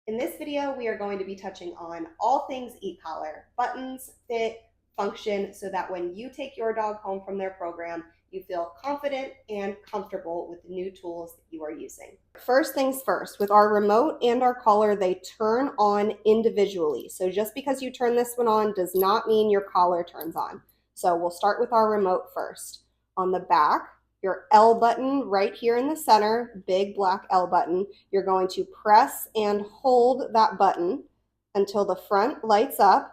In this video, we are going to be touching on all things Ecollar, buttons, fit, function, so that when you take your dog home from their program, you feel confident and comfortable with the new tools that you are using. First things first, with our remote and our collar, they turn on individually. So just because you turn this one on does not mean your collar turns on. So we'll start with our remote first. On the back, your L button right here in the center, big black L button, you're going to press and hold that button until the front lights up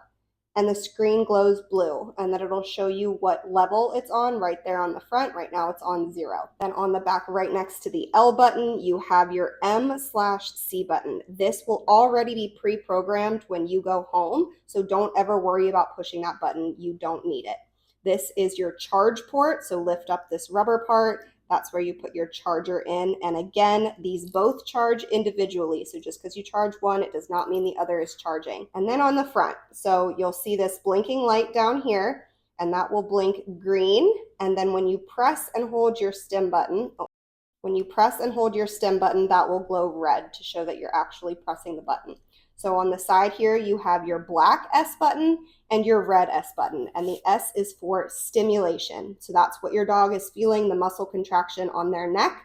and the screen glows blue, and then it'll show you what level it's on right there on the front. Right now it's on 0. Then on the back right next to the L button, you have your M/C button. This will already be pre-programmed when you go home, so don't ever worry about pushing that button. You don't need it. This is your charge port, so lift up this rubber part. That's where you put your charger in. And again, these both charge individually. So just because you charge one, it does not mean the other is charging. And then on the front, so you'll see this blinking light down here, and that will blink green. And then when you press and hold your stem button, that will glow red to show that you're actually pressing the button. So on the side here, you have your black S button and your red S button, and the S is for stimulation. So that's what your dog is feeling, the muscle contraction on their neck.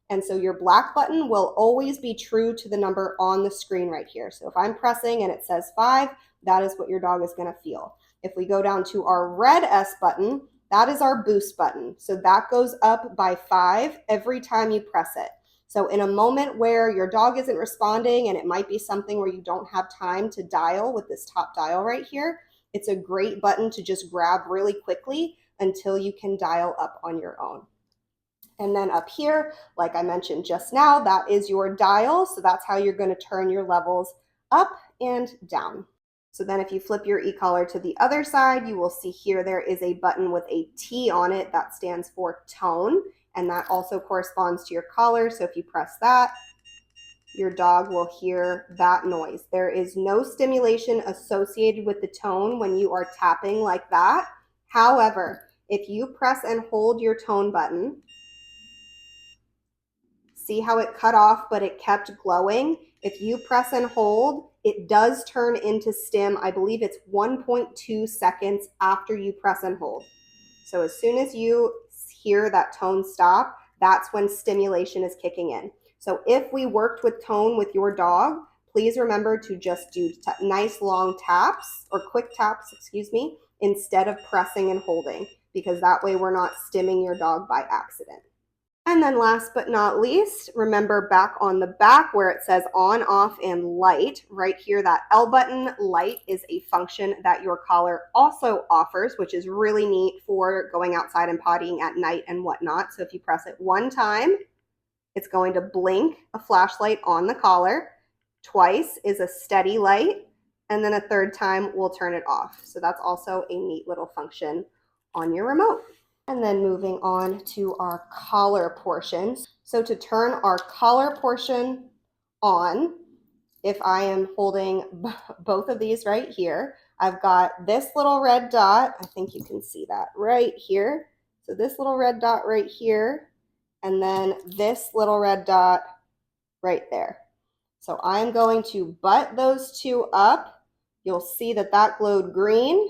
And so your black button will always be true to the number on the screen right here. So if I'm pressing and it says 5, that is what your dog is going to feel. If we go down to our red S button, that is our boost button. So that goes up by 5 every time you press it. So in a moment where your dog isn't responding and it might be something where you don't have time to dial with this top dial right here, it's a great button to just grab really quickly until you can dial up on your own. And then up here, like I mentioned just now, that is your dial. So that's how you're going to turn your levels up and down. So then if you flip your e-collar to the other side, you will see here there is a button with a T on it that stands for tone. And that also corresponds to your collar. So if you press that, your dog will hear that noise. There is no stimulation associated with the tone when you are tapping like that. However, if you press and hold your tone button, see how it cut off, but it kept glowing? If you press and hold, it does turn into stim. I believe it's 1.2 seconds after you press and hold. So as soon as you hear that tone stop, that's when stimulation is kicking in. So if we worked with tone with your dog, please remember to just do nice long taps or quick taps, instead of pressing and holding, because that way we're not stimming your dog by accident. And then last but not least, remember back on the back where it says on, off, and light, right here, that L button, light, is a function that your collar also offers, which is really neat for going outside and pottying at night and whatnot. So if you press it one time, it's going to blink a flashlight on the collar. Twice is a steady light, and then a third time will turn it off. So that's also a neat little function on your remote. And then moving on to our collar portion. So to turn our collar portion on, if I am holding both of these right here, I've got this little red dot. I think you can see that right here. So this little red dot right here, and then this little red dot right there. So I'm going to butt those two up. You'll see that that glowed green.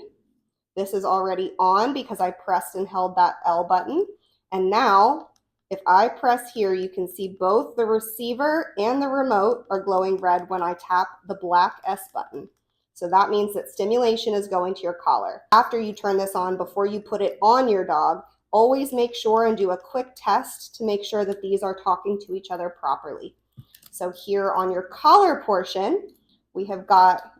This is already on because I pressed and held that L button. And now, if I press here, you can see both the receiver and the remote are glowing red when I tap the black S button. So that means that stimulation is going to your collar. After you turn this on, before you put it on your dog, always make sure and do a quick test to make sure that these are talking to each other properly. So here on your collar portion, we have got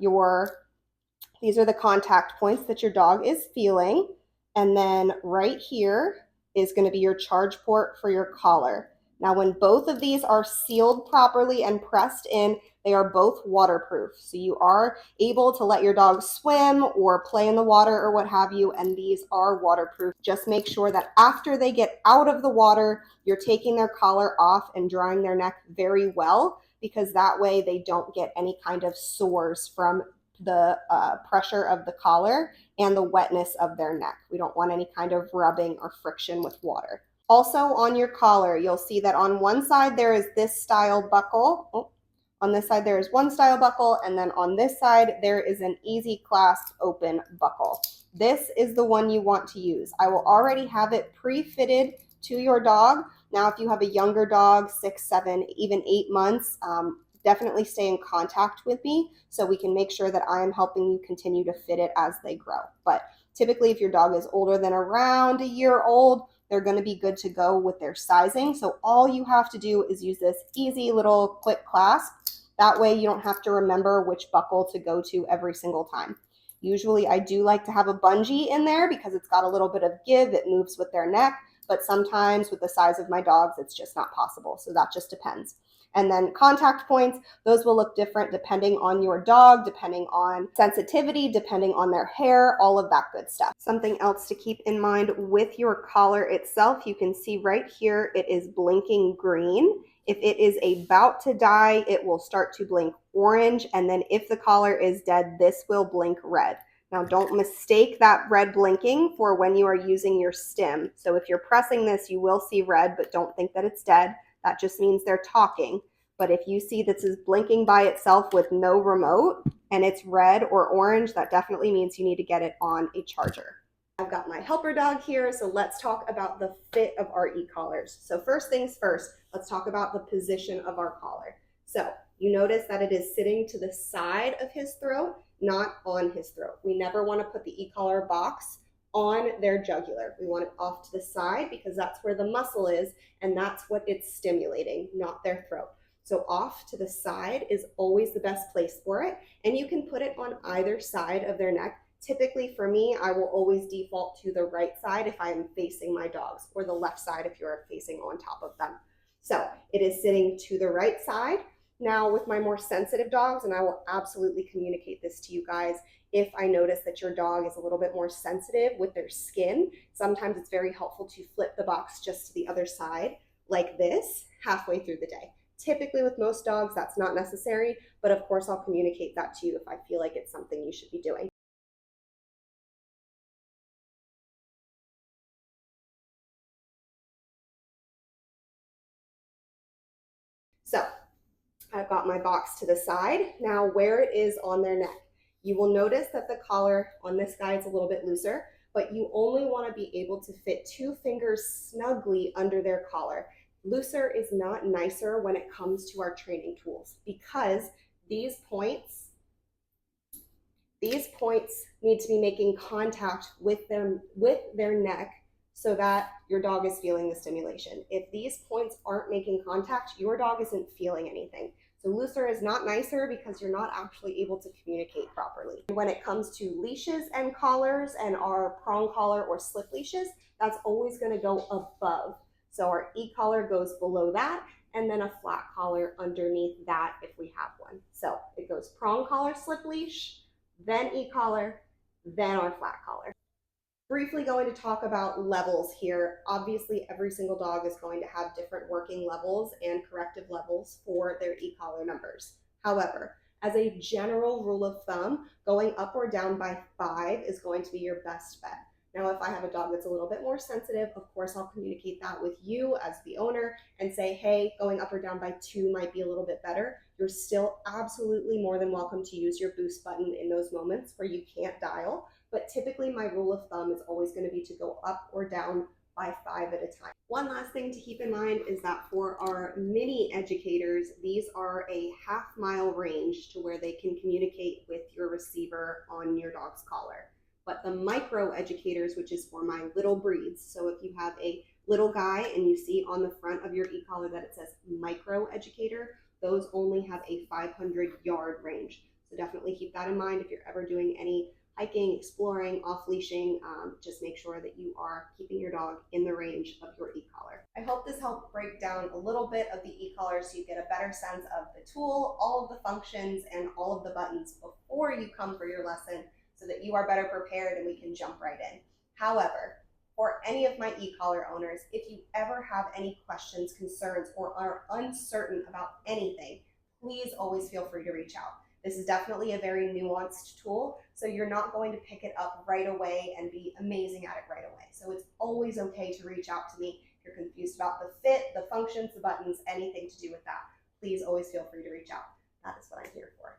these are the contact points that your dog is feeling. And then right here is going to be your charge port for your collar. Now, when both of these are sealed properly and pressed in, they are both waterproof. So you are able to let your dog swim or play in the water or what have you, and these are waterproof. Just make sure that after they get out of the water, you're taking their collar off and drying their neck very well, because that way they don't get any kind of sores from the pressure of the collar and the wetness of their neck. We don't want any kind of rubbing or friction with water. Also on your collar, you'll see that on one side there is this style buckle. On this side, there is one style buckle, and then on this side, there is an easy clasp open buckle. This is the one you want to use. I will already have it pre-fitted to your dog. Now, if you have a younger dog, 6, 7, even 8 months, definitely stay in contact with me so we can make sure that I am helping you continue to fit it as they grow. But typically, if your dog is older than around a year old, they're going to be good to go with their sizing. So all you have to do is use this easy little quick clasp. That way you don't have to remember which buckle to go to every single time. Usually I do like to have a bungee in there because it's got a little bit of give. It moves with their neck, but sometimes with the size of my dogs, it's just not possible. So that just depends. And then contact points, those will look different depending on your dog, depending on sensitivity, depending on their hair, all of that good stuff. Something else to keep in mind with your collar itself, you can see right here, it is blinking green. If it is about to die, it will start to blink orange. And then if the collar is dead, this will blink red. Now, don't mistake that red blinking for when you are using your stim. So if you're pressing this, you will see red, but don't think that it's dead. That just means they're talking. But if you see this is blinking by itself with no remote and it's red or orange, that definitely means you need to get it on a charger. I've got my helper dog here, so let's talk about the fit of our e-collars. So first things first, let's talk about the position of our collar. So you notice that it is sitting to the side of his throat, not on his throat. We never want to put the e-collar box on their jugular. We want it off to the side because that's where the muscle is and that's what it's stimulating, not their throat. So off to the side is always the best place for it, and you can put it on either side of their neck. Typically for me, I will always default to the right side if I am facing my dogs, or the left side if you're facing on top of them. So it is sitting to the right side. Now with my more sensitive dogs, and I will absolutely communicate this to you guys, if I notice that your dog is a little bit more sensitive with their skin, sometimes it's very helpful to flip the box just to the other side like this halfway through the day. Typically with most dogs, that's not necessary, but of course I'll communicate that to you if I feel like it's something you should be doing. So I've got my box to the side. Now where it is on their neck, you will notice that the collar on this guy is a little bit looser, but you only want to be able to fit 2 fingers snugly under their collar. Looser is not nicer when it comes to our training tools because these points need to be making contact with their neck so that your dog is feeling the stimulation. If these points aren't making contact, your dog isn't feeling anything. So looser is not nicer because you're not actually able to communicate properly. When it comes to leashes and collars and our prong collar or slip leashes, that's always going to go above. So our e-collar goes below that, and then a flat collar underneath that if we have one. So it goes prong collar, slip leash, then e-collar, then our flat collar. Briefly going to talk about levels here. Obviously, every single dog is going to have different working levels and corrective levels for their e-collar numbers. However, as a general rule of thumb, going up or down by 5 is going to be your best bet. Now, if I have a dog that's a little bit more sensitive, of course, I'll communicate that with you as the owner and say, hey, going up or down by 2 might be a little bit better. You're still absolutely more than welcome to use your boost button in those moments where you can't dial. But typically my rule of thumb is always going to be to go up or down by 5 at a time. One last thing to keep in mind is that for our mini educators, these are a half-mile range to where they can communicate with your receiver on your dog's collar. But the micro educators, which is for my little breeds, so if you have a little guy and you see on the front of your e-collar that it says micro educator, those only have a 500-yard range. So definitely keep that in mind if you're ever doing any hiking, exploring, off-leashing. Just make sure that you are keeping your dog in the range of your e-collar. I hope this helped break down a little bit of the e-collar so you get a better sense of the tool, all of the functions, and all of the buttons before you come for your lesson so that you are better prepared and we can jump right in. However, for any of my e-collar owners, if you ever have any questions, concerns, or are uncertain about anything, please always feel free to reach out. This is definitely a very nuanced tool, so you're not going to pick it up right away and be amazing at it right away. So it's always okay to reach out to me if you're confused about the fit, the functions, the buttons, anything to do with that. Please always feel free to reach out. That is what I'm here for.